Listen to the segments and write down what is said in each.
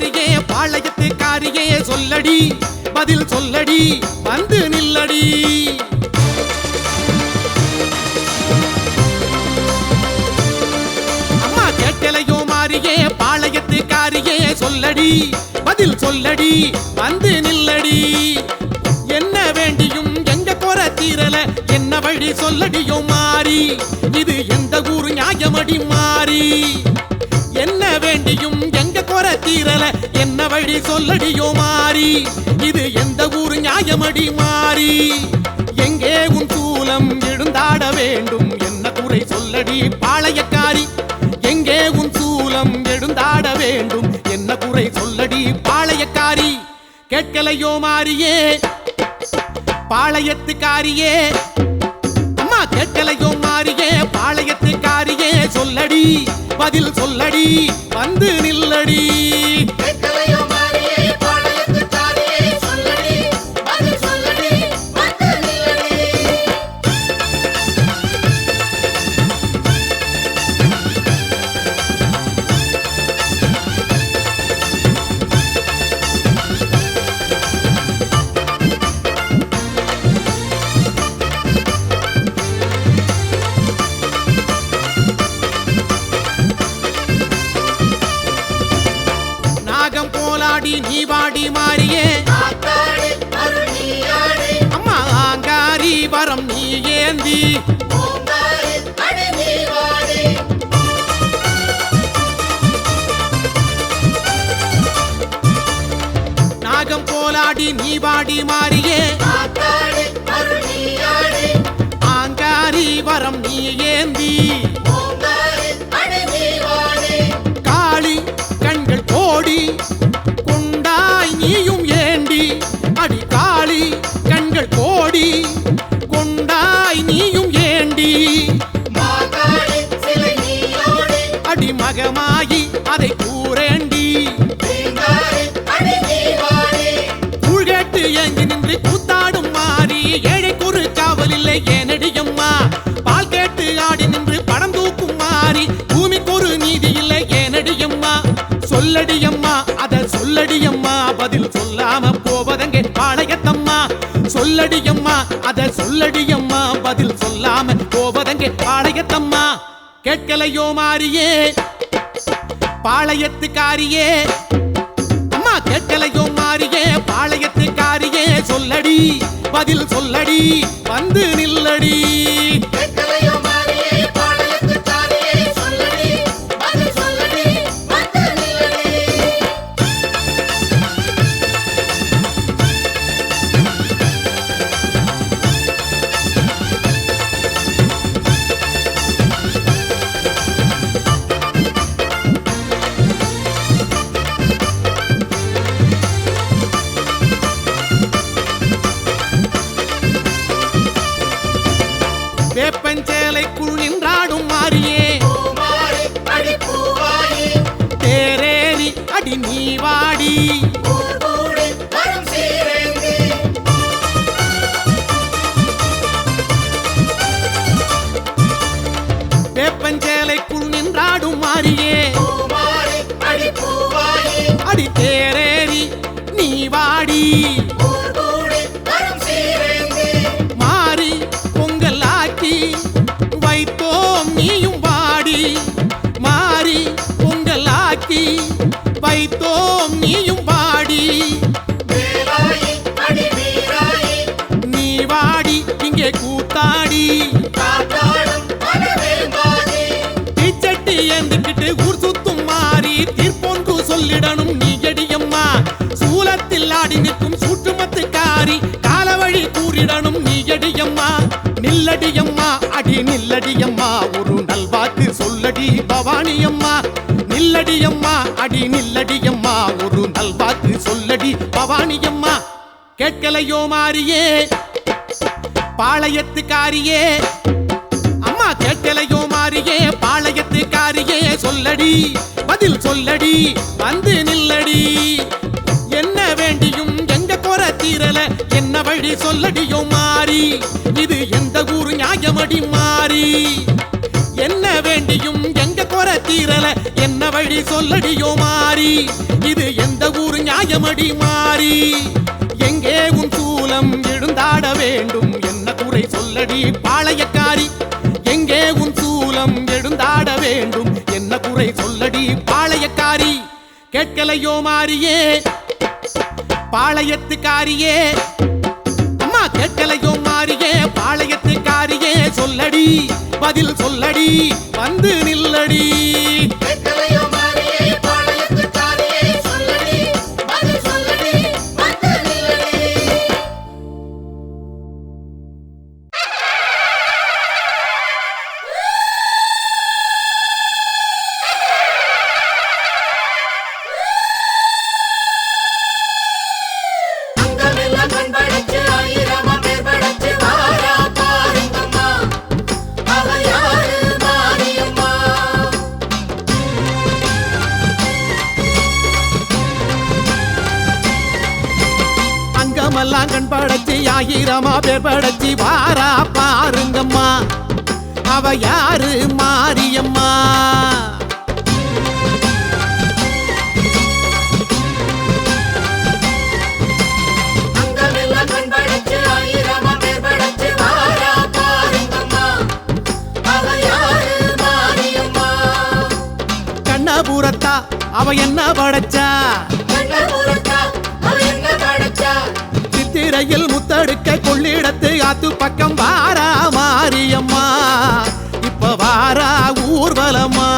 மாறியே பாளையத்து காரியே சொல்லடி பதில் சொல்லடி வந்து நில்லடி. அம்மா கேட்கலையோ மாறியே பாளையத்து காரியே சொல்லடி பதில் சொல்லடி வந்து நில்லடி. என்ன வேண்டியும் எங்க குற தீரல என்ன வழி சொல்லடியோ மாறி இது எந்த ஊரு நியாயமடி மாறி. என்ன வேண்டியும் எங்க குற தீரல என்ன வழி சொல்லடியோ மாறி இது எந்த ஊரு நியாயமடி மாறி. எங்கே உன் சூலம் எழுந்தாட வேண்டும் என்ன குறை சொல்லடி பாளையக்காரி. எங்கே உன் சூலம் எழுந்தாட வேண்டும் என்ன குறை சொல்லடி பாளையக்காரி. கேட்கலையோ மாறியே பாளையத்துக்காரியே. அம்மா கேட்கலையோ மாறியே பாளையத்துக்காரியே சொல்லடி பதில் சொல்லடி வந்து நில்லடி. நீ வாடி மாறியே அம்மா ஆங்காரி வரம் நீ ஏந்தி. நாகம் போலாடி நீ வாடி மாறியே ஆங்காரி வரம் நீ ஏந்தி. காளி கண்கள் கோடி நீயும் ஏண்டி அடி காளி கண்கள் கோடி கொண்டாய் நீயும் ஏண்டி. அடி மகமாயி அதை கூறேண்டி. கூழ்கேட்டு ஏங்கி நின்று கூத்தாடும் மாறி ஏழை குறு காவல் இல்லை ஏனடியம்மா. பால் கேட்டு ஆடி நின்று படம் தூக்கும் மாறி பூமிக்கு ஒரு நீதி இல்லை ஏனடியம்மா. சொல்லடியம்மா அத சொல்லடியம்மா பதில் சொல்லாம போவதங்கே பாளையத்தம்மா. சொல்லடியம்மா அத சொல்லடியம்மா பதில் சொல்லாம போவதங்கே பாளையத்தம்மா. கேட்கலையோ மாறியே பாளையத்துக்காரியே. அம்மா கேட்கலையோ மாறியே பாளையத்துக்காரியே சொல்லடி பதில் சொல்லடி வந்து நில்லடி. வேப்பஞ்சேலைக்குள் நின்றாடும் மாறியே தேரேறி அடி நீ வாடி. வேப்பஞ்சேலைக்குள் நின்றாடும் மாறியே அடி தேரேறி நீ வாடி. மாறி பொங்கலாக்கி வைத்தோம் நீயும் வாடி. மாறி பொங்கலாக்கி வைத்தோம் நீயும் வாடி. நீ வாடி இங்கே கூத்தாடி. தீச்சட்டி ஏந்துக்கிட்டு ஊர் சுத்தும் மாறி தீர்ப்பொன்று சொல்லிடணும் நீ எடியம்மா. சூலத்தில் ஆடி நிற்கும் சூட்டுமத்துக்காரி காலவழி கூறிடணும் நீ எடியம்மா. நில்லடியம்மா அடி நில்லடியம்மா ஒரு நல்வாக்கு சொல்லடி பவானியம்மா. நில்லடியம்மா அடி நில்லடியம்மா ஒரு நல்வாக்கு சொல்லடி பவானியம்மா. கேட்கலையோ மாறியே பாளையத்துக்காரியே. அம்மா கேட்கலையோ மாறியே பாளையத்துக்காரியே சொல்லடி பதில் சொல்லடி வந்து நில்லடி. என்ன வேண்டியும் எங்க குற தீரல என்ன வழி சொல்லடியோ மாறி இது எந்த ஊரு நியாயமடி மாறி. என்ன வேண்டியும் எங்க குற தீரல என்ன வழி சொல்லடியோ மாறி இது எந்த ஊரு நியாயமடி மாறி எங்கே உன் சூலம் எழுந்தாட வேண்டும் என்ன குறை சொல்லடி பாளையக்காரி எங்கே உன் சூலம் எழுந்தாட வேண்டும் என்ன குறை சொல்லடி பாளையக்காரி கேட்கலையோ மாறியே பாளையத்துக்காரியே அம்மா கேட்கலையோ மாறியே பாளையத்துக்காரியே சொல்லடி பதில் சொல்லடி வந்து நில்லடி கண் படைச்சி ஆயிரமா பேர் படைச்சி வாரா பாருங்கம்மா அவ யாரு மாரியம்மா கண்ணபுரத்தா அவ என்ன படைச்சா சித்திரையில் முத்தடுக்க கொள்ளிடத்து ஆத்து பக்கம் வாரா மாரியம்மா இப்ப வாரா ஊர்வலமா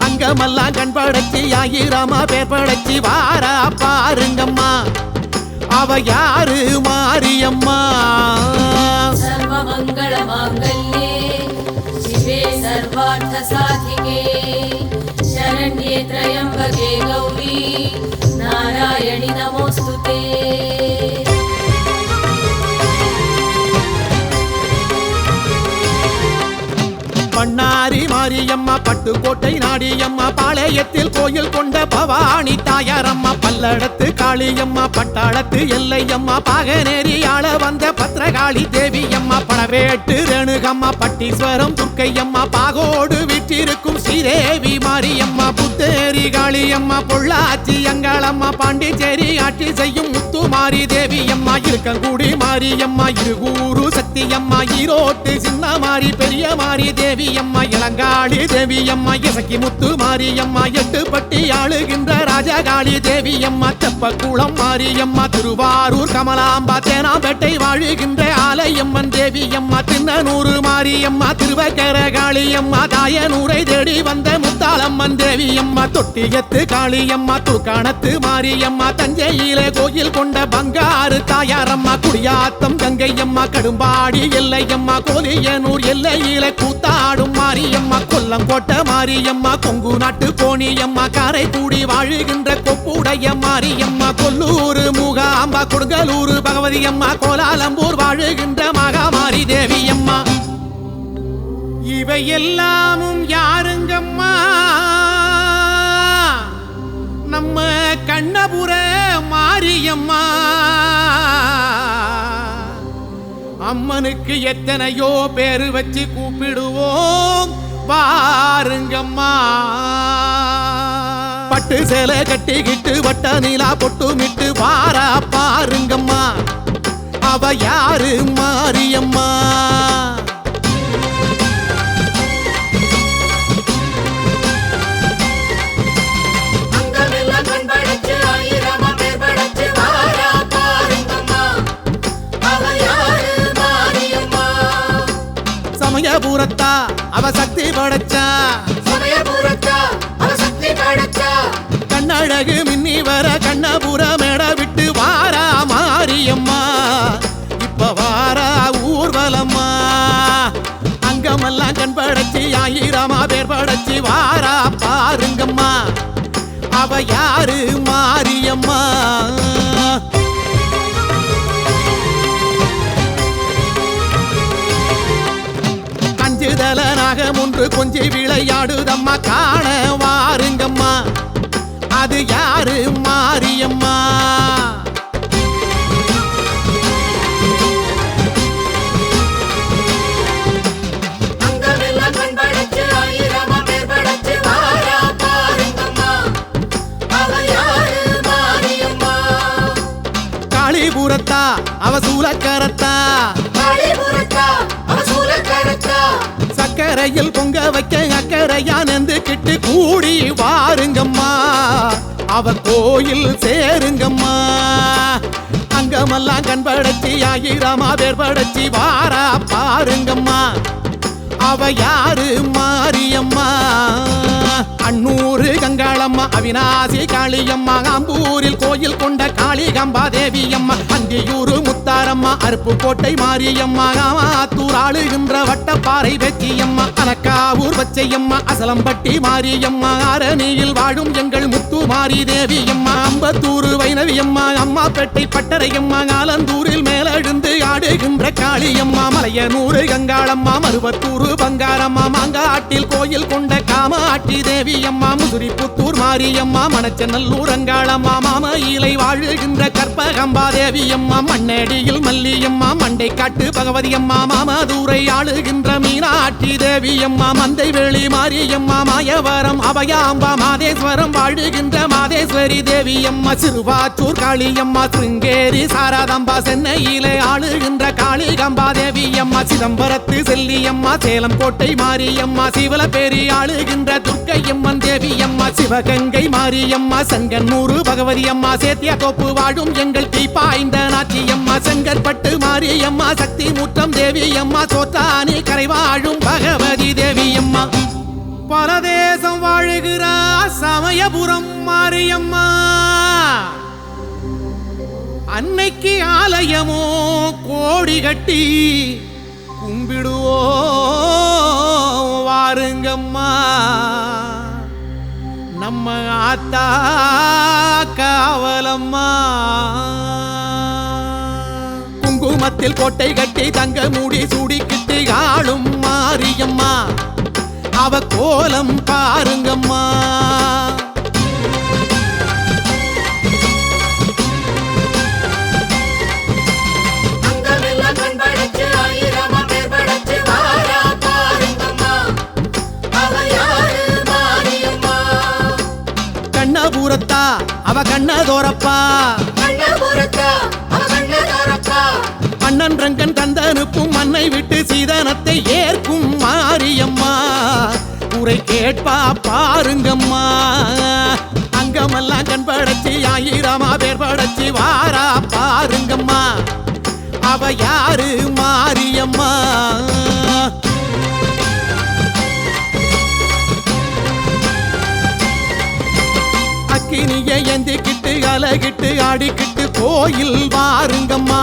அங்கமெல்லாம் கண் படைச்சி ஆயிரமா பேர் படைச்சி வாரா பாருங்கம்மா அவ யாரு மாரியம்மா சர்வமங்கள மாங்கல்யே சிவே சர்வார்த்த சாதிகே शरण्ये त्र्यंबके गौरी नारायणि नमोस्तुते பண்ணாரி மாரியம்மா பட்டுக்கோட்டை நாடியம்மா பாளையத்தில் கோயில் கொண்ட பவானி தாயாரம்மா பல்லடத்து காளியம்மா பட்டாளத்து எல்லையம்மா பாகநேரி ஆள வந்த பத்ரகாளி தேவியம்மா பணவேட்டு ரேணுகம்மா பட்டீஸ்வரம் துர்க்கையம்மா பாகோடு வீற்றிருக்கும் ஸ்ரீதேவி மாரியம்மா புத்தேரி காளியம்மா பொள்ளாச்சி அங்காளம்மா பாண்டிச்சேரி ஆட்சி செய்யும் முத்துமாரி தேவியம்மா இருக்கங்குடி மாரியம்மா இருகூரு சக்தியம்மா ஈரோட்டு சின்ன மாரி பெரிய மாரி தேவி அம்மா இளங்காளி தேவி அம்மா இசக்கி முத்து மாரியம்மா எட்டுப்பட்டி ஆளுகின்ற ராஜகாளி தேவி அம்மா தெப்பக்குளம் மாரியம்மா திருவாரூர் கமலாம்பா தேனாம்பேட்டை வாழுகின்ற ஆலயம்மன் தேவி அம்மா திண்ணனூர் மாரியம்மா திருவக்கர காளியம்மா தாயனூரை தேடி வந்த முத்தாளம்மன் தேவி அம்மா தொட்டியத்து காளியம்மா துர்காணத்து மாரியம்மா தஞ்சையிலே கோயில் கொண்ட பங்காறு தாயாரம்மா குடியாத்தம் கங்கையம்மா கடும்பாடி எல்லையம்மா கோலியனூர் எல்லையிலே கூத்தாடும் மாரியம்மா கொல்லங்கோட்டை மாரியம்மா கொங்கு நாட்டு கோணியம்மா காரைக்குடி வாழுகின்ற கொப்புடைய மாரியம்மா கொல்லூர் மூகாம்பா கொடுங்கலூர் பகவதி அம்மா கோலாலம்பூர் வாழுகின்ற மகாமாரி தேவியம்மா இவை எல்லாமும் யாருங்கம்மா நம்ம கண்ணபுர மாரியம்மா அம்மனுக்கு எத்தனையோ பேரு வச்சு கூப்பிடுவோம் பாருங்கம்மா பட்டு சேலை கட்டிக்கிட்டு வட்ட நீலா பொட்டுமிட்டு வாரா பாருங்கம்மா அவ யாரு மாரியம்மா சமயபுரத்தா அவ சக்தி படைச்சா கண்ணழகு மின்னி வர கண்ணபுர மேட விட்டு வாரா மாரியம்மா இப்ப வாரா ஊர்வலம்மா அங்கமெல்லாம் கண் படைச்சி ஆயிரமா பேர் படைச்சி வாரா பாருங்கம்மா அவ யாரு மாரியம்மா நாகம் ஒன்று கொஞ்சி விளையாடுதம்மா காண வாருங்கம்மா அது யாரு மாரியம்மா அங்கமெல்லாம் கண் படைச்சு ஆயிரமா பேர் படைச்சு காளிபுரத்தா அவ சூலக்கரத்தா சக்கரையில் பொங்க வைக்க அக்கறையா நெந்துக்கிட்டு கூடி வாருங்கம்மா அவ கோயில் சேருங்கம்மா அங்கமெல்லாம் கண்படைச்சி ஆயிரமா பேர் படைச்சி வாரா பாருங்கம்மா அவ யாரு மாரியம்மா அன்னூரு கங்காளம்மா அவிநாசி காளியம்மா ஆம்பூரில் கோயில் கொண்ட காளிகம்பா தேவியம்மா அந்தியூரு முத்தாரம்மா அருப்புக்கோட்டை மாரியம்மா ஆத்தூர் ஆளுகின்ற வட்டப்பாறை வெற்றியம்மா அனக்காவூர் பச்சையம்மா அசலம்பட்டி மாரியம்மா அரணியில் வாழும் எங்கள் முத்து மாரி தேவியம்மா அம்பத்தூர் வைணவியம்மா அம்மாப்பேட்டை பட்டரையம்மா ஆலந்தூரில் மேலெழுந்து ஆடுகின்ற காளியம்மா மலையனூரு கங்காளம்மா மருவத்தூர் பங்காரம்மா மாங்காட்டில் கோயில் கொண்ட காமாட்சி தேவியம்மா முதுரிப்புத்தூர் மாரியம்மா மணச்சநல்லூர் அங்காளம்மா மாமயிலை வாழுகின்ற கற்பகம்பா தேவியம்மா மண்ணடியில் மல்லியம்மா மண்டை காட்டு பகவதியம்மா மாமதுரை ஆளுகின்ற மீனாட்சி தேவியம்மா மந்தைவேளி மாரியம்மா மாயவரம் அபயாம்பா மாதேஸ்வரம் வாழுகின்ற மாதேஸ்வரி தேவியம்மா சிறுவாச்சூர் காளியம்மா சிருங்கேரி சாரதாம்பா சென்னையிலே ஆளுகின்ற காளிகம்பா தேவியம்மா சிதம்பரத்து செல்லியம்மா சேலம் கோட்டை மாரியம்மா சிவலப்பேரி ஆளுகின்ற துர்க்கையம்மன் தேவியம்மா சிவகங்கை மாரியம்மா செங்கன்னூரு பகவதியம்மா சேத்தியாத்தோப்பு வாழும் எங்கள் தீப்பாய்ந்த நாச்சியம்மா செங்கற்பட்டு மாரியம்மா சக்தி முற்றம் தேவியம்மா சோற்றானி கரை வாழும் பகவதி தேவியம்மா பரதேசம் வாழுகிற சமயபுரம் மாரியம்மா அன்னைக்கு ஆலயமோ கோடி கட்டி கும்பிடுவோ வாருங்கம்மா நம்ம ஆத்தா காவலம்மா குங்குமத்தில் கோட்டை கட்டி தங்க மூடி சூடிக்கிட்டு ஆளும் மாரியம்மா அவ கோலம் பாருங்கம்மா கண்ணபுரத்தா அவ கண்ணதோரப்பா அண்ணன் ரங்கன் தந்தனுப்பும் மண்ணை விட்டு சீதனத்தை ஏற்கும் மாரியம்மா உரை கேட்பா பாருங்கம்மா அங்கமெல்லாம் கண்படைச்சி ஆயிரமா பேர் படைச்சி வாரா பாருங்கம்மா அவ யாரு மாரியம்மா அக்கினிய எந்திக்கிட்டு அலகிட்டு ஆடிக்கிட்டு கோயில் வாருங்கம்மா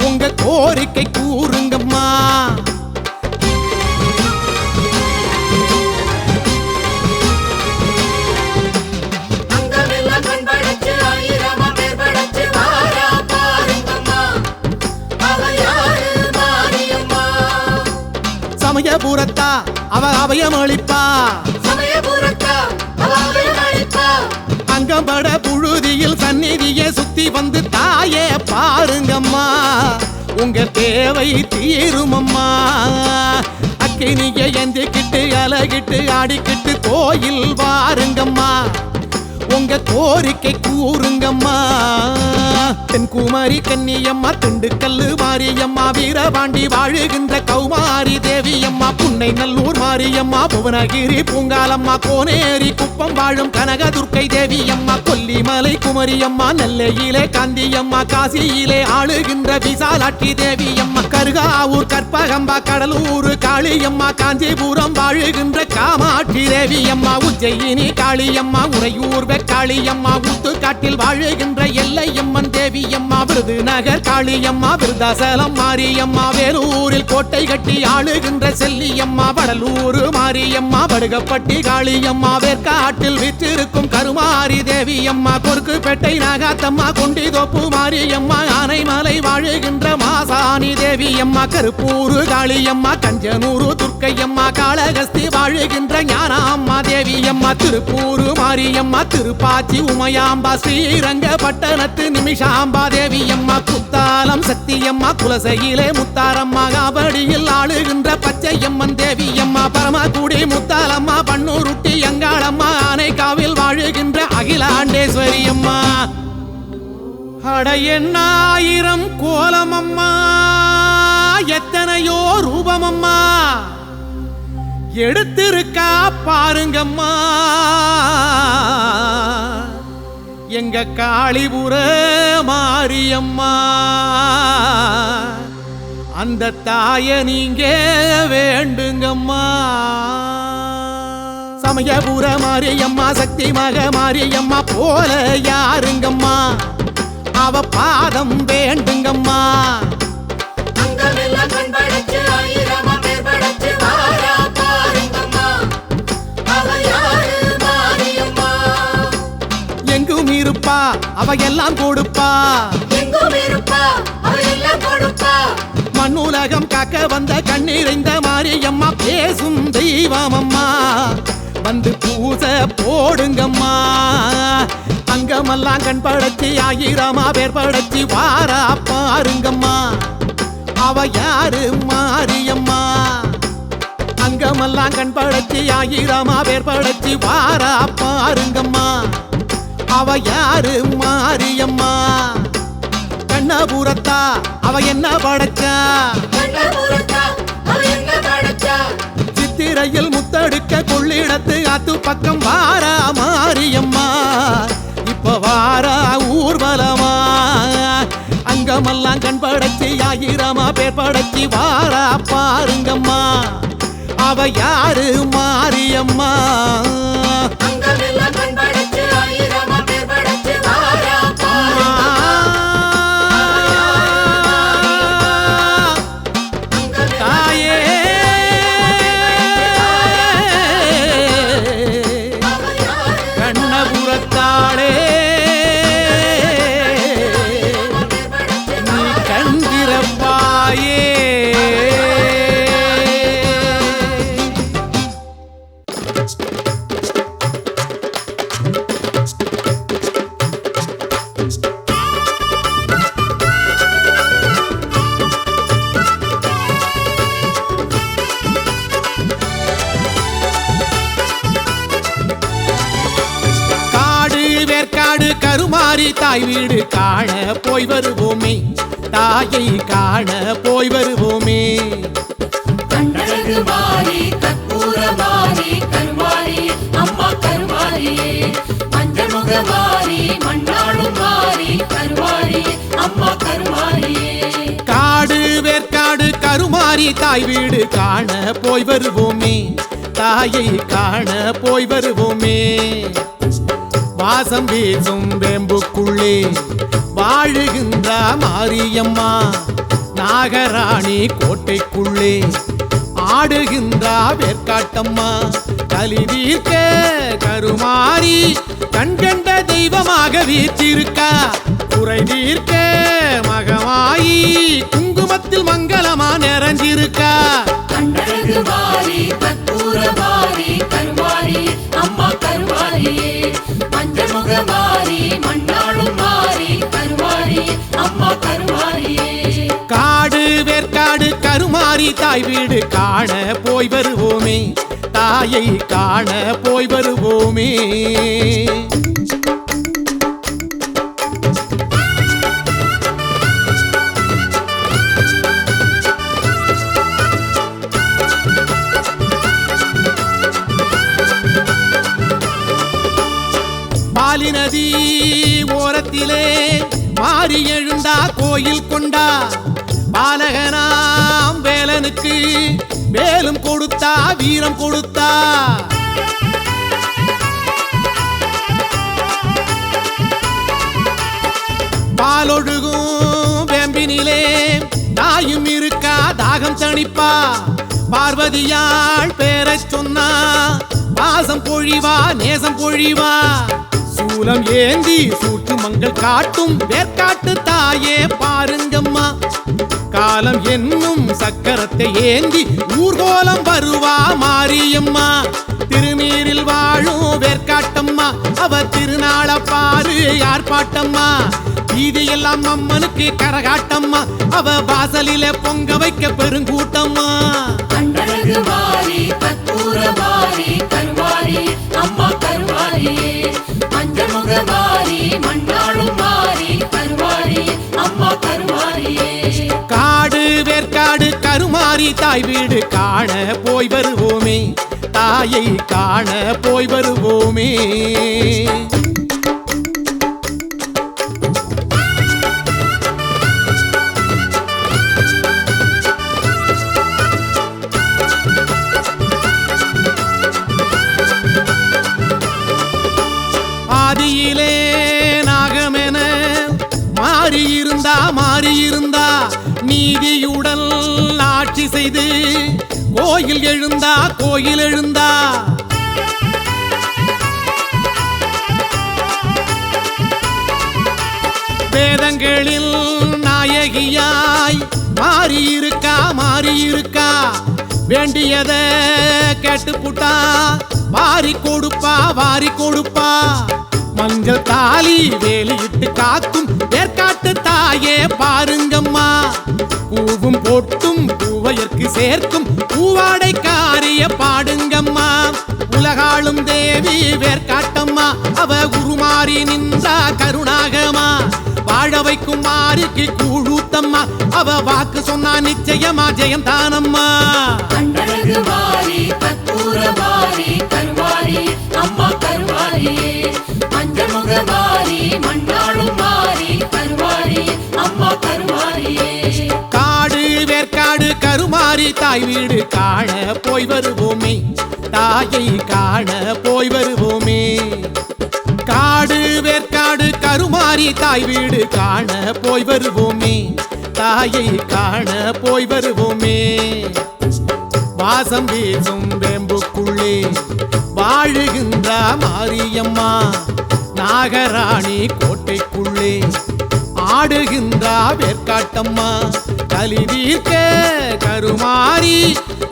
உங்க கோரிக்கை கூறுங்கம்மா சமயபுரத்தா அவ அபயமளிப்பா அங்கம்பட புழுதியில் சந்நிதியை சுத்தி வந்து தாயே பாருங்கம்மா உங்க தேவை தீருமம்மா அக்கினியை எந்திக்கிட்டு அலகிட்டு ஆடிக்கிட்டு கோயில் வாருங்கம்மா உங்க கோரிக்கை கூறுங்கம்மா தென்குமாரி கன்னியம்மா திண்டுக்கல்லு மாரியம்மா வீரபாண்டி வாழுகின்ற கௌமாரி தேவியம்மா புன்னை நல்லூர் மாரியம்மா புவனகிரி பூங்காலம்மா கோனேரி குப்பம் வாழும் கனகதுர்க்கை தேவியம்மா கொல்லிமலை குமரியம்மா நெல்லையிலே காந்தியம்மா காசியிலே ஆளுகின்ற விசாலாட்சி தேவியம்மா கருகாவூர் கற்பகம்பா கடலூர் காளியம்மா காஞ்சிபுரம் வாழுகின்ற காமாட்சி தேவியம்மா உஜ்ஜயினி காளியம்மா உறையூர் காளியம்மா ஊத்துக்காட்டில் வாழுகின்ற எல்லையம்மன் தேவியம்மா விருதுநகர் காளியம்மா விருதாசலம் மாரியம்மா வேலூரில் கோட்டை கட்டி ஆளுகின்ற செல்லியம்மா வடலூர் மாரியம்மா படுகப்பட்டி காளியம்மா வேற்காட்டில் விற்றிருக்கும் கருமாரி தேவியம்மா கொருக்குப்பேட்டை நாகாத்தம்மா கொண்டிதோப்பு மாரியம்மா ஆனைமலை வாழுகின்ற மாசாணி தேவியம்மா கருப்பூர் காளியம்மா கஞ்சனூர் துர்க்கையம்மா காளகஸ்தி வாழுகின்ற ஞானாம்மா தேவியம்மா திருப்பூர் மாரியம்மா திருப்பாச்சி உமையாம்பா ஸ்ரீரங்கப்பட்டணத்து நிமிஷாம்பா தேவியம்மா குத்தாலம் சக்தியம்மா குலசையிலே முத்தாரம்மா காவடியில் ஆளுகின்ற பச்சையம்மன் தேவியம்மா பரமக்குடி முத்தாலம்மா பன்னூருட்டி அங்காளம்மா ஆனைக்காவில் வாழுகின்ற அகிலாண்டேஸ்வரியம்மா அட எண்ணாயிரம் கோலமம்மா, எத்தனையோ ரூபமம்மா எடுத்திருக்கா பாருங்கம்மா. எங்க காளிபுர மாரியம்மா, அந்த தாய நீங்க வேண்டுங்கம்மா. சமயபுர மாரியம்மா, சக்தி மக மாரியம்மா போல யாருங்கம்மா, அவ பாதம் வேண்டுங்கம்மா. எங்கும் இருப்பா அவ எல்லாம் கொடுப்பா, மண்ணுலகம் காக்க வந்த கண்ணீரைந்த மாரியம்மா, பேசும் தெய்வமம்மா, வந்து பூசை போடுங்கம்மா. அங்கமெல்லாம் கண் படைச்சி ஆயிரமா பேர் படைச்சி வாரா பாருங்கம்மா, அவ யாரு மாரியம்மா. அங்கமெல்லாம் கண் படைச்சி ஆயிரமா பேர் படைச்சி வாரா பாருங்கம்மா, அவ யாரு மாரியம்மா. கண்ணபுரத்தா அவ என்ன படைச்சா, சித்திரையில் முத்தடுக்க கொள்ளிடத்து ஆத்து பக்கம் வாரா மாரியம்மா, இப்ப வாரா ஊர்வலமா. அங்கமெல்லாம் கண் படைச்சி ஆயிரமா பேர் படைச்சி வாரா பாருங்கம்மா, அவ யாரு மாரியம்மா. கருமாரி தாய் வீடு காண போய் வருவோமே, தாயை காண போய் வருவோமே. கண்ணழகு மாறி கற்பூர மாறி கருமாரி அம்மா கருமாரியே, மஞ்சமுக மாறி மண்ணாளும் மாறி கருமாரி அம்மா கருமாரியே. காடு வேற்காடு கருமாரி தாய் வீடு காண போய் வருவோமே, தாயை காண போய் வருவோமே. வாசம் வீசும் வேம்புக்குள்ளே வாழுகின்ற மாரியம்மா, நாகராணி கோட்டைக்குள்ளே ஆடுகின்ற வேற்காட்டம்மா. கலி தீர்க்க கருமாரி கண்கண்ட தெய்வமாக வீற்றிருக்கா, குறை தீர்க்க மகமாயி குங்குமத்தில் மங்களமா நிறைஞ்சிருக்கா. கண்ணழகு மாறி கற்பூர மாறி கருமாரி அம்மா கருமாரியே, மஞ்சமுக மாறி மண்ணாளும் மாறி கருமாரி அம்மா கருமாரியே. காடு வேற்காடு கருமாரி தாய் வீடு காண போய் வருவோமே, தாயை காண போய் வருவோமே. பாலி நதி ஓரத்திலே மாறி எழுந்தா கோயில் கொண்டா, பாலகனாம் வேலனுக்கு வேலும் கொடுத்தா வீரம் கொடுத்தா. பாலொழுகும் வேம்பினிலே தாயும் இருக்கா தாகம் தணிப்பா. பார்வதியாள் பேரச் சொன்னா பாசம் பொழிவா நேசம் பொழிவா. சூலம் ஏந்தி சூட்டு மங்கள் காட்டும் வேற்காட்டு தாயே பாருங்கம்மா, காலம் என்னும் சக்கரத்தை ஏந்தி ஊர்கோலம் வருவா மாரியம்மா. திருநீரில் வாழும் வேற்காட்டம்மா, அவ திருநாள பாரு ஆர்ப்பாட்டம்மா. வீதியெல்லாம் அம்மனுக்கு கரகாட்டம்மா, அவ வாசலில பொங்க வைக்க பெருங்கூட்டம்மா. கண்ணழகு மாறி கற்பூர மாறி கருமாரி அம்மா கருமாரியே, மஞ்சமுக மாறி மண்ணாளும் மாறி கருமாரி தாய் வீடு காண போய் வருவோமே, தாயை காண போய் வருவோமே. ஆதியிலே நாகமென மாறியிருந்தா நீதியுடன் ஆட்சி செய்து கோயில் எழுந்தா வேதங்களில் நாயகியாய் மாறியிருக்கா வேண்டியத கேட்டுப்புட்டா வாரி கொடுப்பா மஞ்சள் தாலி வேலியிட்டு காக்கும் ஏற்காட்டு தாயே பாருங்கம்மா, பூவும் பொட்டும் பூவையற்கு சேர்க்கும் பூவாடைக்காரிய பாடுங்கம்மா. உலகாளும் தேவி வேர்க்காட்டம்மா, அவ உருமாறி நின்றா கருணாகமா. வாழ வைக்கும் மாறிக்கு கூழூத்தம்மா, அவ வாக்கு சொன்னா நிச்சயமா ஜெயம் தானம்மா. கண்டழகு மாறி கற்பூர மாறி கருவாரி அம்மா கருவாரியே, மஞ்சமுக மாறி மண்ணாளும் மாறி கருவாரி அம்மா கருவாரியே. காடு வேர்க்காடு கருமாறி தாய் வீடு காண போய் வருவோமே, தாயை காண போய் வருவோமே. காடு வேர்க்காடு கருமாறி தாய் வீடு காண போய் வருவோமே, தாயை காண போய் வருவோமே. வாசம் வீசும் வேம்புக்குள்ளே வாழுகின்ற மாரியம்மா, நாகராணி கோட்டைக்குள்ளே ஆடுகின்ற வேர்க்காட்டம்மா. கலி தீர்க்க கருமாறி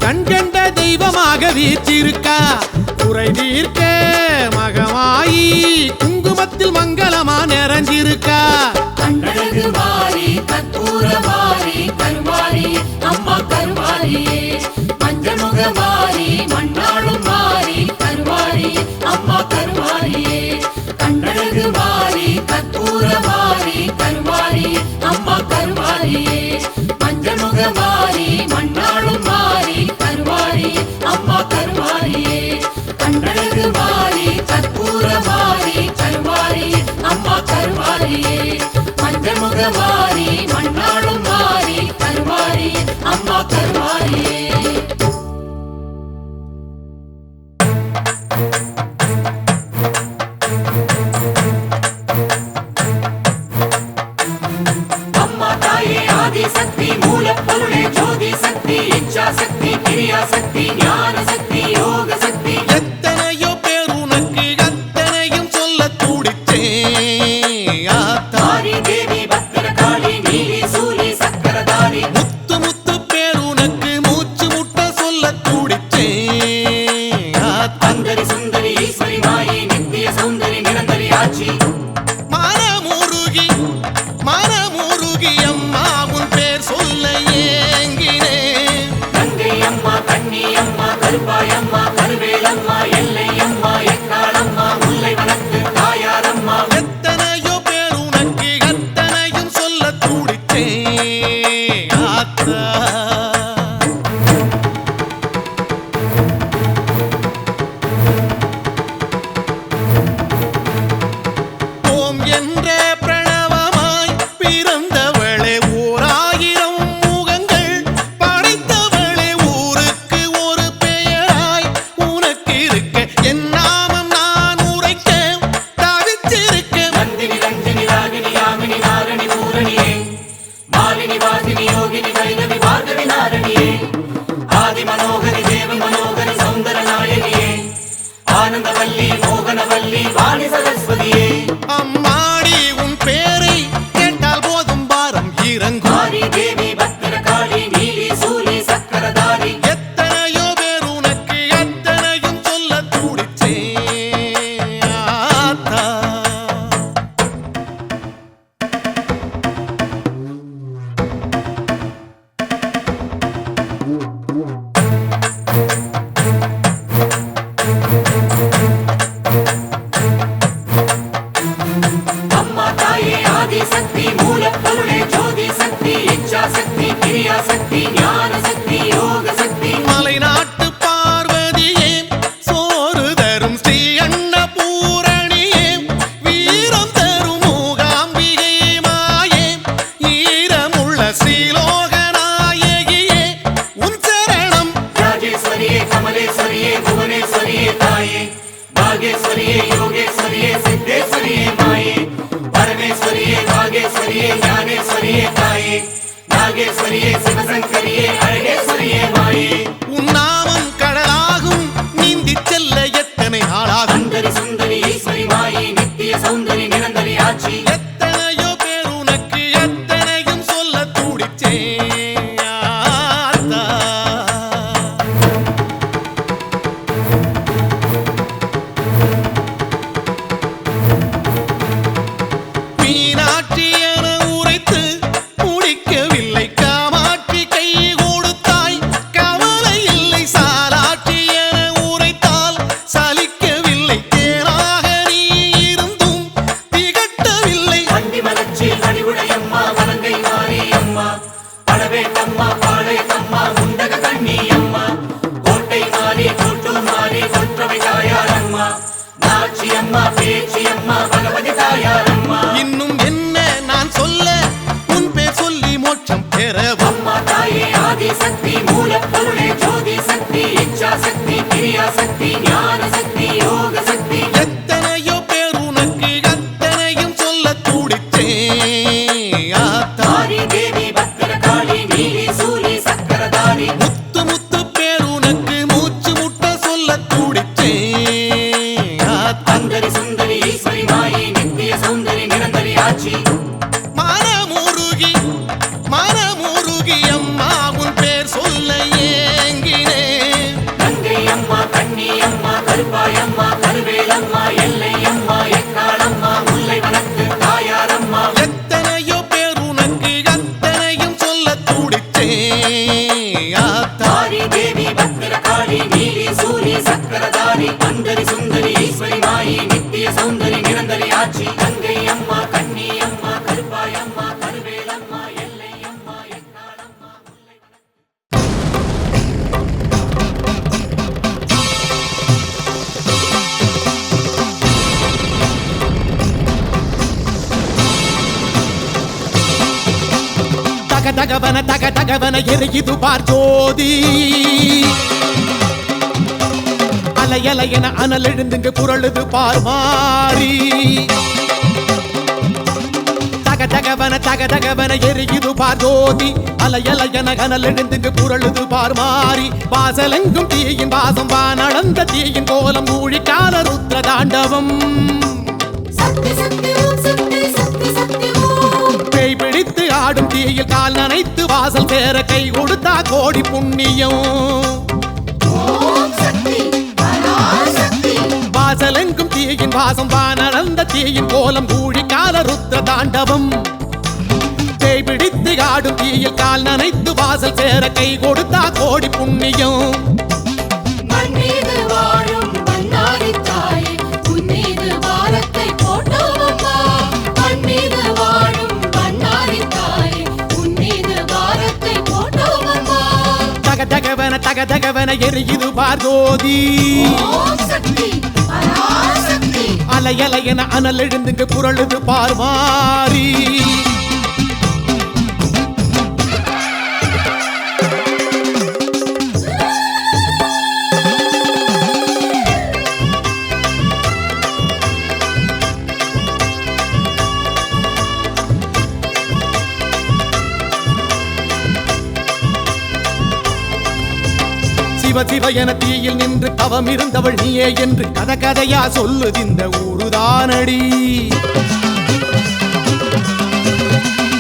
கண்கண்ட தெய்வமாக வீற்றிருக்கா, குறை தீர்க்க மகமாயி குங்குமத்தில் மங்களமா நிறைஞ்சிருக்கா. கண்டழகு மாறி கற்பூர மாறி கருவாரி அம்மா கருவாரியே, மஞ்சமுக மாறி மண்ணாளும் மாறி கருவாரி அம்மா கருவாரியே. கண்டழகு மாறி கற்பூர மாறி கருவாரி அம்மா கருவாரியே, மஞ்சமுக மாறி மண்ணாளும் மாறி கருவாரி அம்மா கருவாரியே. கண்டழகு மாறி கற்பூர மாறி கருவாரி அம்மா கருவாரியே, மஞ்சமுக மாறி மண்ணாளும் மாறி கருவாரி அம்மா கருவாரியே. அம்மா தாயே ஆதி சக்தி மூலப்பொருளே ஜோதி சக்தி இச்சா சக்தி கிரியா சக்தி ஞான சக்தி யோக சக்தி. எத்தனையோ பேர் உனக்கு அத்தனையும் சொல்ல துடிச்சேன் ஆத்தா. ஆதி தேவி பத்திரகாளி நீலி சூலி சக்கரதாரி, முத்து முத்து பேர் உனக்கு மூச்சு முட்ட சொல்ல துடிச்சேன் ஆத்தா. அந்தரி சுந்தரி ஈஸ்வரி மாயி நித்திய சௌந்தரி நிரந்தரி ஆட்சி. மனமுருகி அம்மா உன் பேர் சொல்ல ஏங்கினேன். கங்கை அம்மா கண்ணி அம்மா கருப்பாய் அம்மா கருவேலம்மா எல்லை அம்மா எக்காளம்மா முல்லை வனத்து தாயாரம்மா. எத்தனையோ பேர் உனக்கு அத்தனையும் சொல்ல துடிச்சேன் ஆத்தா. ஓம் என்ற பிரணவமாய் பிறந்தவளே, ஓர் ஆயிரம் முகங்கள் படைத்தவளே, ஊருக்கு ஒரு பெயராய் உனக்கு இருக்க என் நாமம் நான் உரைக்க தவிச்சிருக்க. நந்தினி ரஞ்சினி ராகினி யாமினி நாரணி பூரணியே, மாலினி வாசினி யோகினி வைரவி பார்கவி நாரணியே, ஆதி மனோகரி தேவ மனோகரி சௌந்தர நாயகியே, ஆனந்தவல்லி மோகனவல்லி வாணி சரஸ்வதியே. அம்மாடி உன் பேரை கேட்டால் போதும் பாரம் இறங்கும். ஆதி தேவி பத்திரகாளி நீலி சூலி சக்கரதாரி, எத்தனையோ பேர் உனக்கு அத்தனையும் சொல்ல துடிச்சேன் ஆத்தா. योगेश्वरिये सिद्धेश्वरिये माये परमेश्वरिये नागेश्वरिये ज्ञानेश्वरिये ताये नागेश्वरिये शिवशंकरिये अழகேஸ்வரியே माये உன் நாமம் கடலாகும் நீந்தி செல்ல எத்தனை நாளாகும் சுந்தரி சுந்தரி ஈஸ்வரி மாயே நித்திய சௌந்தரி நிரந்தரி ஆட்சி எத்தனையோ பேர் உனக்கு எத்தனையும் சொல்ல துடிச்சேன் ஆத்தா. மீனாட்சி என உரைத்து முடிக்கவில்லை காமாட்சி கை கொடுத்தாய் கவலை இல்லை சாலாட்சி என உரைத்தால் சலிக்கவில்லை தேனாக நீ இருந்தும் திகட்டவில்லை வண்டி மலர்ச்சி வடிவுடையம்மா வலங்கை மாரியம்மா பழவேட்டம்மா பாளையத்தம்மா முண்டக கண்ணியம்மா கோட்டை மாறி கூட்டூர் மாறி கொற்றவை தாயாரம்மா நாச்சியம்மா பேச்சியம்மா பகவதி தாயாரம்மா இன்னும் என்ன நான் சொல்ல உன் பேர் சொல்லி மோட்சம் பெறவும் அம்மா தாயே ஆதி சக்தி மூலப்பொருளே ஜோதி சக்தி இச்சா சக்தி கிரியா சக்தி ஞான சக்தி யோக சக்தி எத்தனையோ பேர் உனக்கு அத்தனையும் சொல்ல துடிச்சேன் ஆத்தா. தாரி தேவி பத்திரகாளி நீலி சூலி சக்கரதாரி முத்து முத்து பேர் உனக்கு மூச்சு முட்ட சொல்ல துடிச்சேன் ஆத்தா. சுந்தரி சுந்தரி ஈஸ்வரி மாயே நித்திய சௌந்தரி நிரந்தரி ஆட்சி மனமுருகி அம்மா உன் பேர் சொல்ல ஏங்கினேன் கங்கை அம்மா கண்ணி அம்மா கருப்பாயம்மா கருவேலம்மா எல்லை அம்மா எக்காளம்மா முல்லை வனத்து தாயாரம்மா எத்தனையோ பேர் உனக்கு அத்தனையும் சொல்ல துடிச்சேன் ஆத்தா. தாரி தேவி பத்திரகாளி நீலி சூலி சக்கரதாரி சுந்தரி சுந்தரி ஈஸ்வரி மாயே நித்திய சௌந்தரி நிரந்தரி ஆட்சி கங்கை அம்மா கண்ணி அம்மா கருப்பாயம்மா கருவேலம்மா எல்லை அம்மா எக்காளம்மா முல்லை வனத்து தக தகவன எரியுது பார் ஜோதி அலையலையன அனல் எழுந்துங்க குரழுது பார் மாறி தக தகவன எரியுது பார் ஜோதி அலையலையன அனல் எழுந்துங்க குரழுது பார் மாறி வாசலெங்கும் தீயின் வாசம் நடந்த தீயின் கோலம் ஊழிக்கால ருத்ர தாண்டவம் சக்தி சக்தி ஓம் சக்தி சக்தி சக்தி ஓம் பேய் பிடித்து ஆடும் தீயில் கால் நனைத்து வாசல் சேர கை கொடுத்தா கோடி புண்ணியம் ஓம் சக்தி பராசக்தி வாசலெங்கும் தீயின் வாசம் நடந்த தீயின் கோலம் ஊழிக்கால ருத்ர தாண்டவம் பேய் பிடித்து ஆடும் தீயில் கால் நனைத்து வாசல் சேர கை கொடுத்தா கோடி புண்ணியம் மண் மீது வாழும் மன்னாரி தாயே உன் மீது பாரத்தை போட்டோம் அம்மா மண் மீது வாழும் மன்னாரி தாயே உன் மீது பாரத்தை போட்டோம் அம்மா தக தகவன எரியுது பார் ஜோதி ஓம் சக்தி பராசக்தி அலையலையன அனல் எழுந்துங்க குரழுது பார் மாறி சிவ சிவ என தீயில் நின்று தவம் இருந்தவள் நீயே என்று கதையா சொல்லுதிந்த ஊருதானடி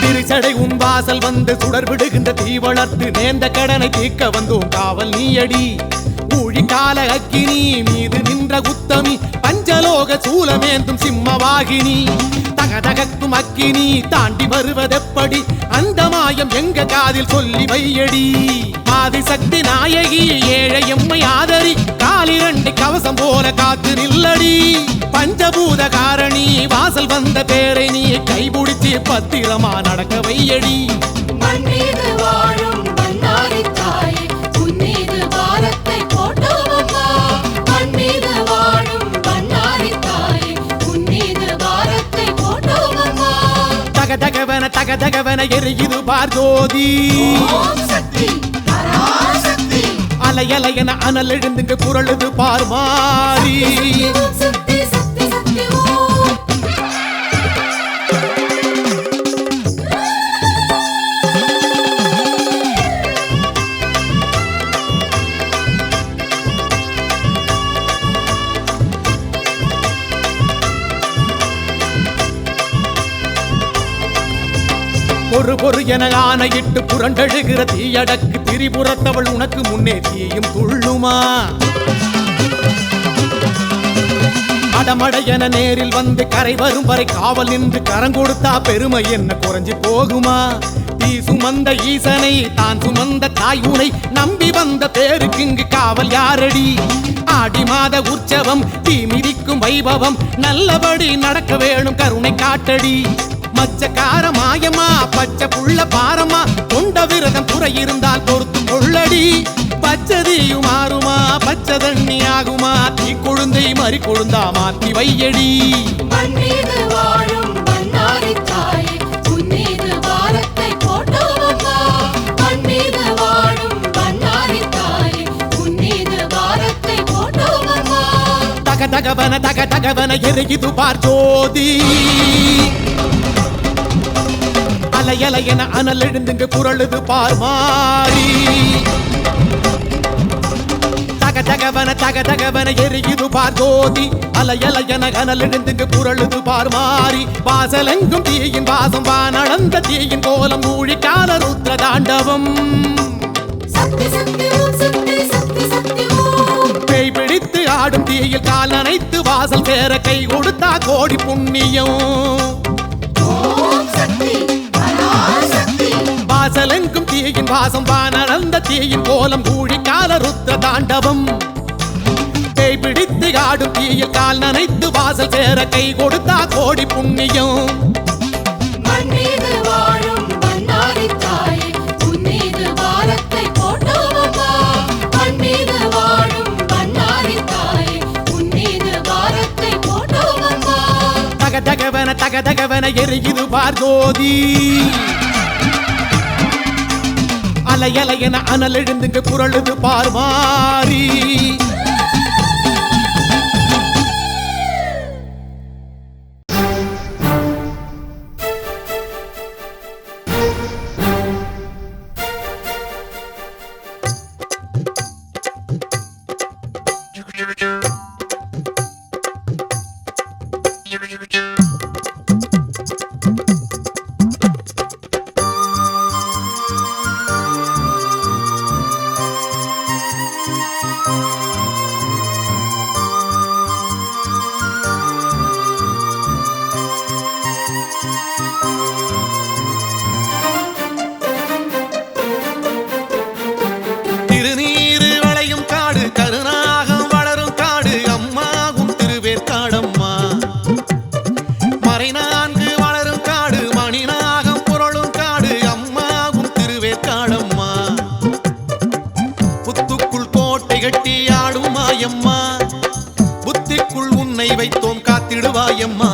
திருச்சடை உன் வாசல் வந்து சுடர் விடுகின்ற தீ வளர்த்து நேர்ந்த கடனை தீர்க்க வந்தோம் காவல் நீயடி ஊழிக்கால அக்கினி மீது நின்ற உத்தமி பஞ்சலோக சூலமேந்தும் சிம்மவாகினி தகதகக்கும் அக்கினி தாண்டி வருவதெப்படி அந்த மாயம் எங்க காதில் சொல்லி வையடி ஆதிசக்தி நாயகி ஏழை எம்மை ஆதரி காலிரண்டி கவசம் போல காத்து நில்லடி பஞ்சபூத காரணி வாசல் வந்த பேரை நீ கைபிடிச்சு பத்திரமா நடக்க வையடி மண் மீது வாழும் மன்னாரி தாயே உன் மீது பாரத்தை போட்டோம் அம்மா மண் மீது வாழும் மன்னாரி தாயே உன் மீது பாரத்தை போட்டோம் அம்மா தகதகவன எரியுது பார் ஜோதி ஓம் சக்தி பராசக்தி அலையலையன அனல் எழுந்துங்க குரழுது பார் மாறி ஓம் சக்தி சக்தி பொறு என ஆணையிட்டு புரண்டழுகிற தீயடக்கு திரிபுரத்தவள் உனக்கு முன்னே தீயும் துள்ளுமா? அடமட என நேரில் வந்து கரை வரும் வரை காவல் நின்று கரங்கொடுத்தா பெருமை என்ன குறைஞ்சு போகுமா? தீ சுமந்த ஈசனை தான் சுமந்த தாய் உனை நம்பி வந்த பேருக்கு இங்கு காவல் யாரடி? ஆடி மாத உற்சவம் தீ மிதிக்கும் வைபவம் நல்லபடி நடக்க வேணும் கருணை காட்டடி. மச்சக்கார மாயமா பச்சை புள்ள பாரமா கொண்ட விரதம் குறை இருந்தால் பொறுத்து கொள்ளடி. பச்சதியும் மாறுமா பச்சை தண்ணி ஆகுமா? தீ கொழுந்தை மறி கொழுந்தா மாத்தி வையடி. மண்ணீது வாழும் பண்ணாரி தாயே உன்னீது பாரத்தை போட்டோமம்மா. மண்ணீது வாழும் பண்ணாரி தாயே உன்னீது பாரத்தை போட்டோமம்மா. தகவன எரியுது பார் ஜோதி. அலையலையன அனல் எழுந்துங்க குரலுது பார் மாறி. தகவன எரியுது பார் ஜோதி. அலையலையன அனல் எழுந்துங்க குரலுது பார் மாறி. வாசலெங்கும் தீயின் வாசம் வானளந்த தீயின் கோலம் ஊழிக்கால ருத்ர தாண்டவம். சக்தி சக்தி ஓம் சக்தி சக்தி சக்தி ஓம். பேய் பிடித்து ஆடும் தீயில் கால் நனைத்து வாசல் சேர கை கொடுத்தா கோடி புண்ணியம். ஓம் சக்தி பராசக்தி. வாசலெங்கும் தீயின் வாசம் வானளந்த தீயின் கோலம் ஊழிக்கால ருத்ர தாண்டவம். பேய் பிடித்து ஆடும் தீயில் கால் நனைத்து வாசல் சேர கை கொடுத்தா கோடி புண்ணியம். மண்ணீது வாழும் பண்ணாரி தாயே உன்னீது பாரத்தை போட்டோமம்மா. மண்ணீது வாழும் பண்ணாரி தாயே உன்னீது பாரத்தை போட்டோமம்மா. தகவன எரியுது பார் ஜோதி. அலையலையன அனல் எழுந்துங்க குரலுது பார் மாறி. திருநீரு வளையும் காடு கருநாகம் வளரும் காடு அம்மாவும் திருவேற்காடம்மா. மறைநான்கு வளரும் காடு மணிநாகம் புரளும் காடு அம்மாவும் திருவேற்காடம்மா. புத்துக்குள் கோட்டை கட்டி ஆடும் மாயம்மா. புத்திக்குள் உன்னை வைத்தோம் காத்திடுவாயம்மா.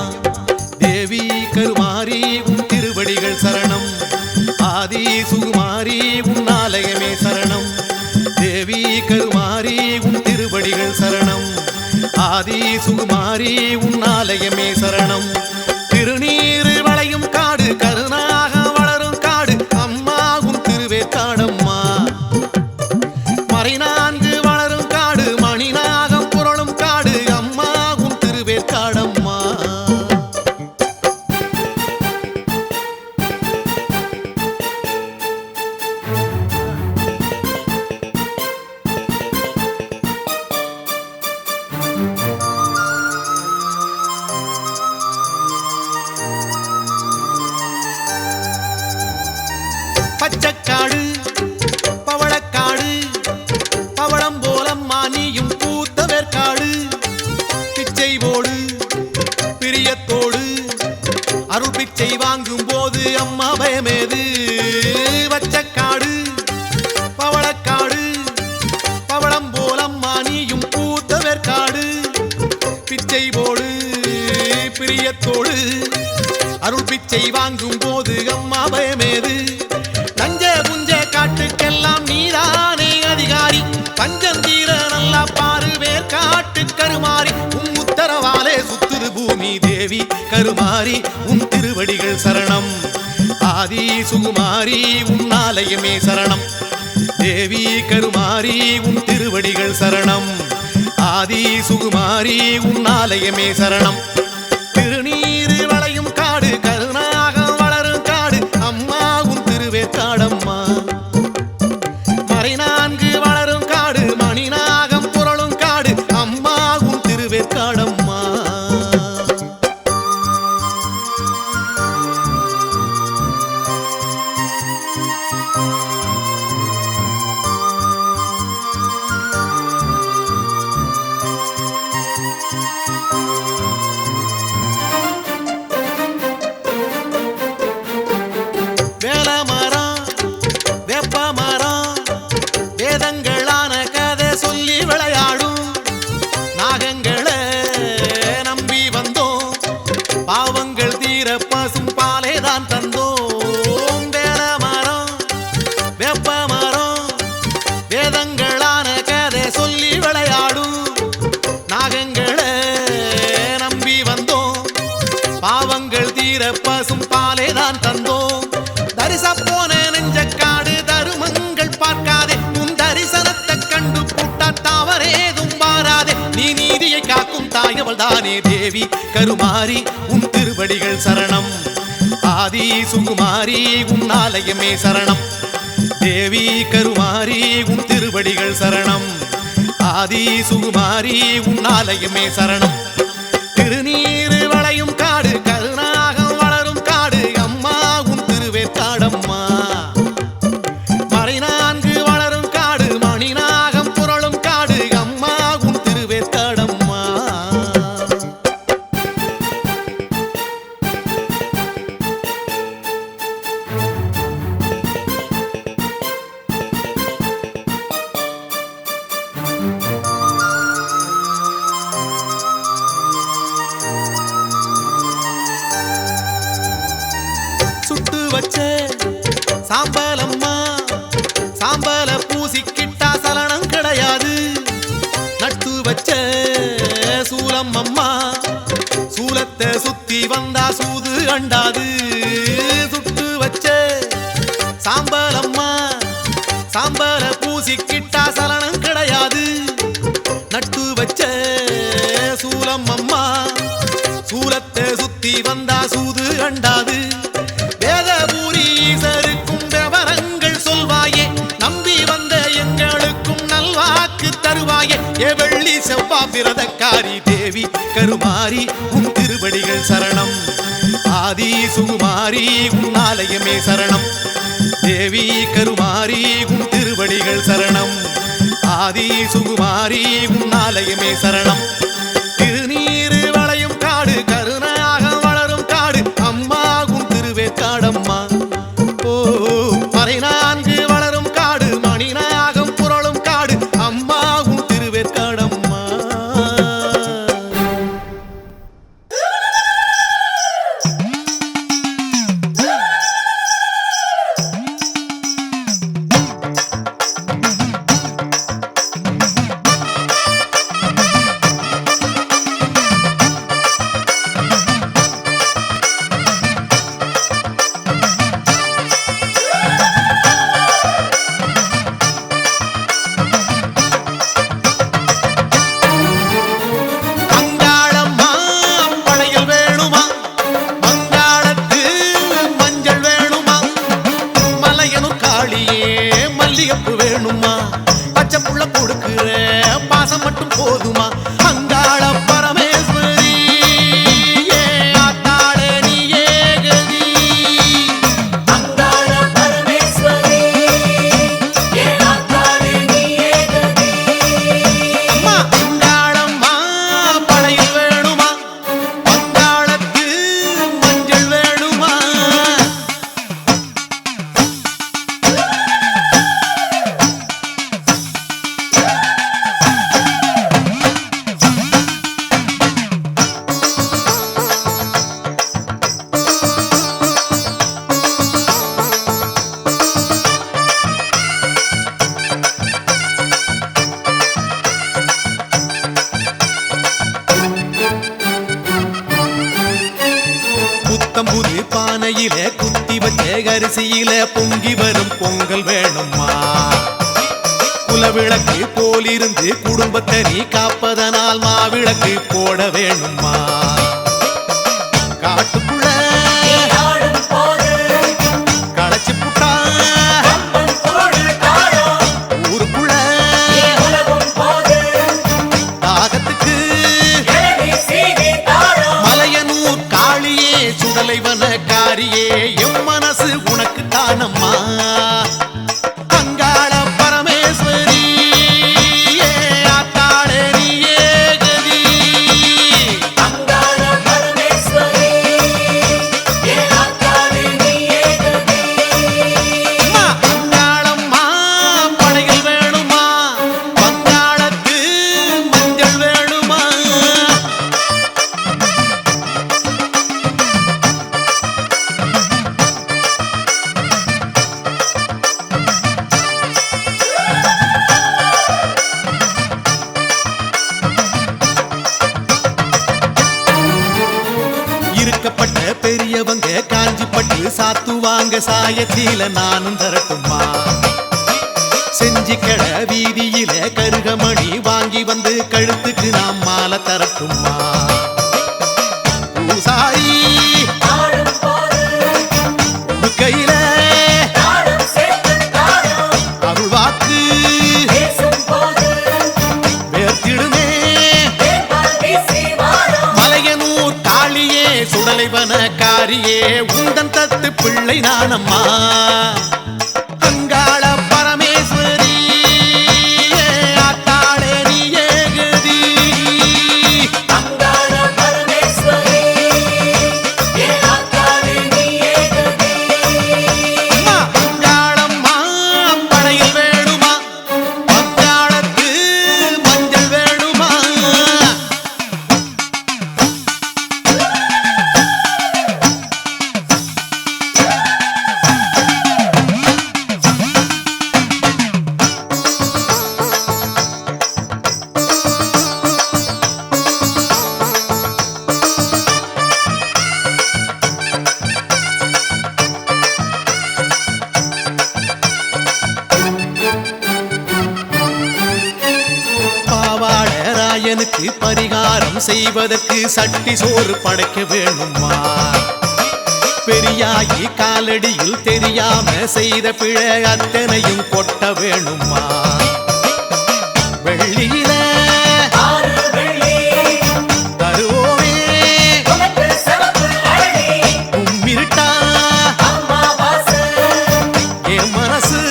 தேவி கருமாரி உன் திருவடிகள் சரணம். ஆதி சுகுமாரி உன் ஆலயமே சரணம். தேவி கருமாரி உன் திருவடிகள் சரணம். ஆதி சுகுமாரி உன் ஆலயமே சரணம். திருநீரு வளையும் காடு கருணாக வளரும் காடு அம்மா உன் திருவேற்காடம்மா. மறைநான்கு வளரும் காடு மணிநாகம் புரளும் காடு அம்மா உன் திருவேற்காடம்மா. பச்சக்காடு பவளக்காடு பவளம் போலம்மா நீயும் பூத்த வேற்காடு. பிச்சை போடு பிரியத்தோடு அருள் பிச்சை வாங்கும் போது அம்மா பயமேது. பச்சக்காடு பவளக்காடு பவளம் போலம்மா நீயும் பூத்த வேற்காடு. பிச்சை போடு பிரியத்தோடு அருள் பிச்சை வாங்கும் போது அம்மா பயமேது. நஞ்ச புஞ்ச காட்டுக்கெல்லாம் நீதானே அதிகாரி. பஞ்சந்தீர நல்லா பாரு வேற்காட்டு கருமாறி. உன் உத்தரவாலே சுத்துது பூமி தேவி கருமாரி உன் திருவடிகள் சரணம். ஆதி சுகுமாரி உன் ஆலயமே சரணம். தேவி கருமாரி உன் திருவடிகள் சரணம். ஆதி சுகுமாரி உன் ஆலயமே சரணம். திருநீரு வளையும் காடு கருணாக வளரும் காடு அம்மா குளிர பசும் பாலே தான் தந்தோம். தரிசா போன நெஞ்சக்காடு தருமங்கள் பார்க்காதே, உன் தரிசனத்தை கண்டு புட்டா தவறேதும் மாறாதே. நீ நீதியை காக்கும் தாயவள் தானே தேவி கருமாரி, உன் திருவடிகள் சரணம். ஆதி சுகுமாரி உன் ஆலயமே சரணம். தேவி கருமாரி உன் திருவடிகள் சரணம். ஆதி சுகுமாரி உன் ஆலயமே சரணம். திருநீரு வளையும் காடு கருணாகம் வளரும் காடு அம்மா உன் திருவேற்காடம்மா. மறை நான்கு வளரும் காடு மணிநாகம் புரளும் காடு அம்மா உன் திருவேற்காடம்மா. சுட்டு வச்ச சாம்பலம்மா, சாம்பல பூசிக்கிட்டா சலனம் கிடையாது. நட்டு வச்ச சூலம் அம்மா, சூலத்தை சுத்தி வந்தா சூது அண்டாது. சுட்டு வச்ச சாம்பலம்மா, சாம்பல பூசிக்கிட்டா சலனம் கிடையாது. நட்டு வச்ச சூலம் அம்மா, சூலத்தை சுத்தி வந்தா சூது அண்டாது. வேதபுரீசருக்கும் விவரங்கள் சொல்வாயே, நம்பி வந்த எங்களுக்கும் நல்வாக்கு தருவாயே. ஏ வெள்ளி செவ்வா பிரதக்காரி தேவி கருமாரி உன் திருவடிகள் சரணம். ஆதி சுகுமாரி உன் ஆலயமே சரணம். தேவி கருமாரி உன் திருவடிகள் சரணம். ஆதி சுகுமாரி உன் ஆலயமே சரணம். திருநீரு வளையும் காடு கருணாகம் வளரும் காடு அம்மா உன் திருவேற்காடம்மா. ஓ மறை நான்கு வளரும் காடு மணிநாகம் புரளும் காடு அம்மா உன் திருவேற்காடம்மா. மல்லிகைப்பூ வேணுமா, பச்சை புள்ள கொடுக்கிற பாசம் மட்டும் போதுமா. அங்காள பரமேஸ்வரி ஆத்தாளே நீ ஏகதி. அங்காள பரமேஸ்வரி ஆத்தாளே நீ ஏகதி. அம்மா அங்காளம்மா படையில் வேணுமா, அங்காளத்து மஞ்சள் வேணுமா. புத்தம்புது பானையில குத்தி வச்ச அரிசியில பொங்கி வரும் பொங்கல் வேணுமா. குலவிளக்கு போலிருந்து குடும்பத்தை நீ காப்பதனால் மாவிளக்கு போட வேணுமா. காட்டுக்குள்ள ஆடும் போது களைச்சு புட்டா கம்பன் தோடு தாழம். ஊருக்குள்ள உலகும் போது தாகத்துக்கு எழுதி சீவி தாழம். மலையனூர் காளியே சுடலைவன காரியே எம் மனசு உனக்கு தானம்மா. அங்காள பரமேஸ்வரி ஆத்தாளே நீ ஏகதி. அங்காள பரமேஸ்வரி ஆத்தாளே நீ ஏகதி. அம்மா அங்காளம்மா படைகள் வேணுமா, அங்காளத்து மஞ்சள் வேணுமா. எங்க காஞ்சி பட்டு சாத்துவாங்க சாயத்தில நானும் தரட்டுமா செஞ்சி கடை வீதியில கருகமணி வாங்கி வந்து கழுத்துக்கு நாம் மாலை தரட்டுமா பூசாரி கையில அருள்வாக்கு வேர்த்திடுமே மலையனூர் காளியே சுடலைவன காரியே உந்தன் தத்து பிள்ளை நானம்மா அங்காள பரமேஸ்வரி ஆத்தாளே நீ ஏகதி அம்மா அங்காளம்மா படையில் வேணுமா அங்காளத்து மஞ்சள் வேணுமா பாவாடராயனுக்கு பரிகாரம் செய்வதற்கு சட்டி சோறு படைக்க வேணுமா பெரியாயி காலடியில் தெரியாம செய்த பிழை அத்தனையும் கொட்ட வேணுமா வெள்ளியில தருவோமே கும்மிருட்டா என் மனசு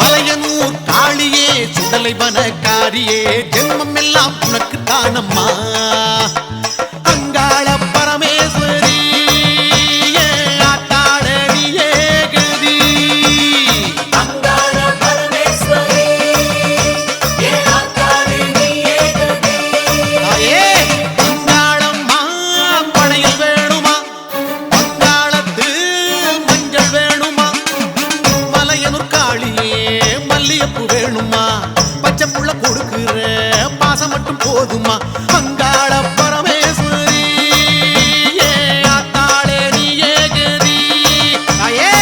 மலையனூர் காளியே சுடலைவன காரியே ஜென்மம் எல்லாம் உனக்கு தானம்மா அங்காள பரமேஸ்வரி ஆத்தாள நீ ஏகதி தாயே அங்காளம்மா படையில் வேணுமா அங்காளத்து மஞ்சள் வேணுமா மலையனூர் காளியே மல்லியப்பு வேணுமா பச்சை புள்ள கொடுக்கிற பாசம் மட்டும் போதுமா அங்காள பரமேஸ்வரி ஆத்தாளே நீ ஏகதி தாயே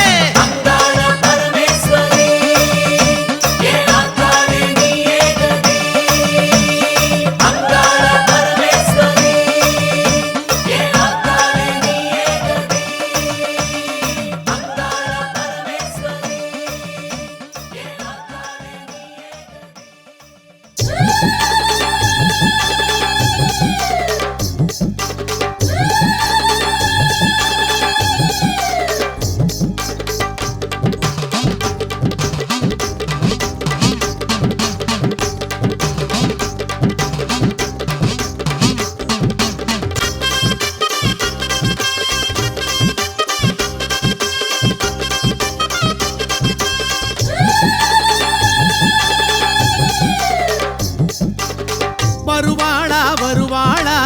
வருவாளா வருவாளா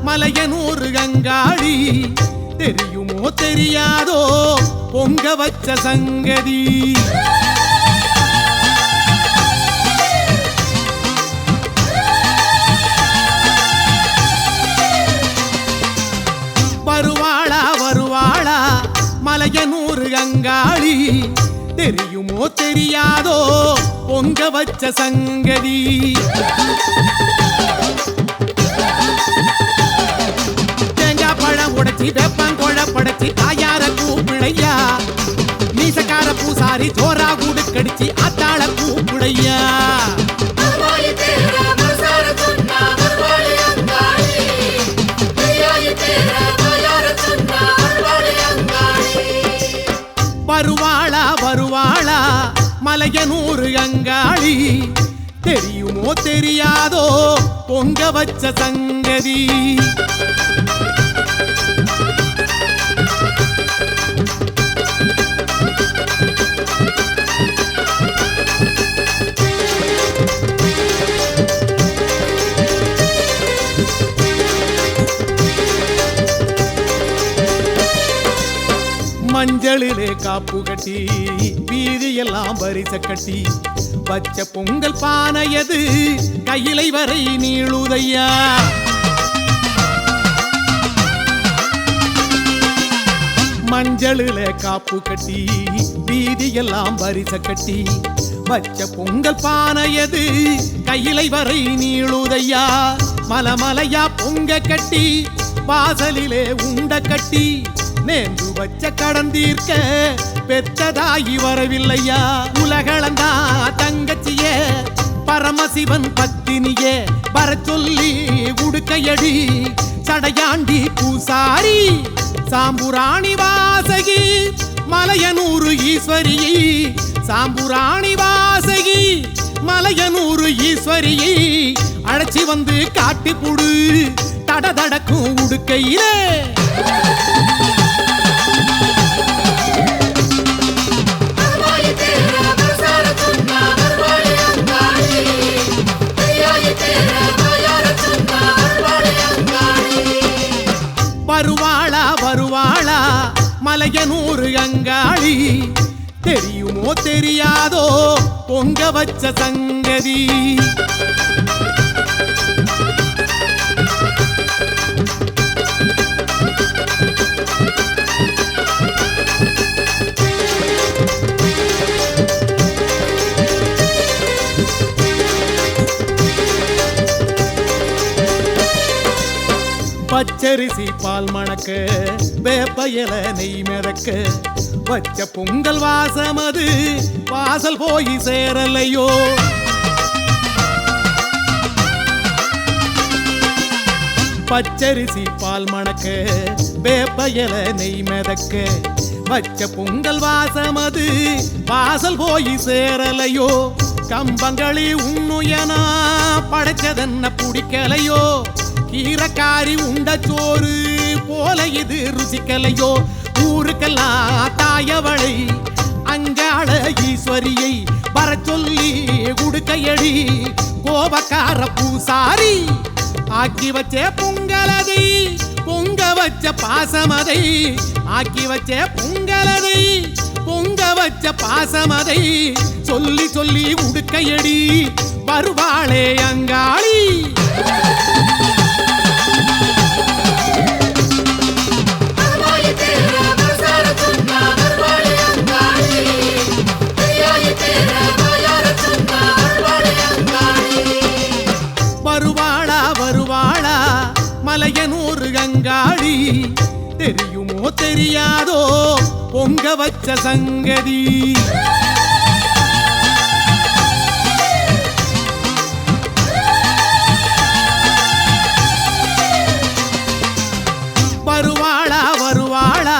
மலையனூர் அங்காளி தெரியுமோ தெரியாதோ பொங்க வச்ச சங்கதி வருவாளா வருவாளா மலையனூர் அங்காளி தெரியுமோ தெரியாதோ பொங்க வச்ச சங்கதி தேங்காய் பழம் உடைச்சி வெப்பம் கொழ படைச்சி தாயார கூப்பிளையா மீசக்கார பூசாரி ஜோரா கூடு கடிச்சு அத்தாள கூப்பிளையா வருவாளா வருவாளா மலையனூர் அங்காளி தெரியுமோ தெரியாதோ பொங்க வச்ச சங்கதி மஞ்சளிலே காப்பு கட்டி வீதியெல்லாம் பரிச கட்டி பச்ச பொங்கல் பானையது கையிலை வரை நீளுதையா மஞ்சளுல காப்பு கட்டி வீதியெல்லாம் வரிச கட்டி வச்ச பொங்கல் பானையது கையிலை வரை நீளுதையா மலமலையா பொங்க கட்டி வாசலிலே உண்ட கட்டி நேர்ந்து வச்ச கடன் தீர்க்க பெத்ததாகி வரவில்லையா உலகளந்தா தங்கச்சியே பரமசிவன் பத்தினியே வர சொல்லி உடுக்கையடி சடையாண்டி பூசாரி சாம்புராணி வாசகி மலையனூரு ஈஸ்வரி சாம்புராணி வாசகி மலையனூரு ஈஸ்வரி அழைச்சி வந்து காட்டி புடு தடதடக்கும் உடுக்கையிலே வருவாளா வருவாளா மலையனூரு அங்காளி தெரியுமோ தெரியாதோ பொங்க வச்ச சங்கதி பச்சரிசி பால் மணக்க வேப்பையில நெய் மிதக்க வச்ச பொங்கல் வாசமது வாசல் போய் சேரலையோ பச்சரிசி பால் மணக்க வேப்பையில நெய் மிதக்க வச்ச பொங்கல் வாசமது வாசல் போய் சேரலையோ கம்பங்களி உண்ணுயனா படைச்சதென்ன பிடிக்கலையோ கீரக்காரி உண்ட சோறு போல இது ருசிக்கலையோ ஊருக்கெல்லாம் தாயவளை அங்காள ஈஸ்வரியை வர சொல்லி உடுக்கையடி கோபக்கார பூசாரி ஆக்கி வச்ச பொங்கலதை பொங்க வச்ச பாசமதை ஆக்கி வச்ச பொங்கலதை பொங்க வச்ச பாசமதை சொல்லி சொல்லி உடுக்கையடி வருவாளே அங்காளி வருவாளா வருவாளா மலையனூரு அங்காளி தெரியுமோ தெரியாதோ பொங்க வச்ச சங்கதி வருவாளா வருவாளா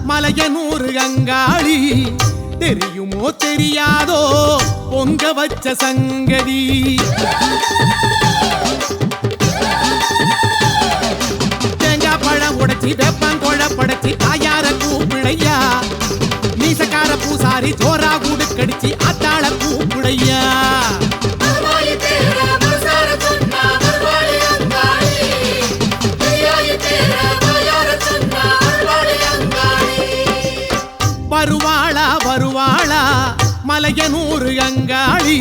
மலையனூரு அங்காளி தெரியுமோ தெரியாதோ பொங்க வச்ச சங்கதி தேங்காய் பழம் உடைச்சி வெப்பம் கொழப்படைச்சி தாயார கூப்பிடையா மீசக்கார பூசாரி ஜோரா கூடு கடிச்சு அத்தாள கூப்பிடையா வருவாளா வருவாளா மலையனூரு அங்காளி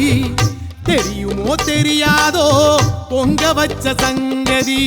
தெரியுமோ தெரியாதோ பொங்க வச்ச சங்கதி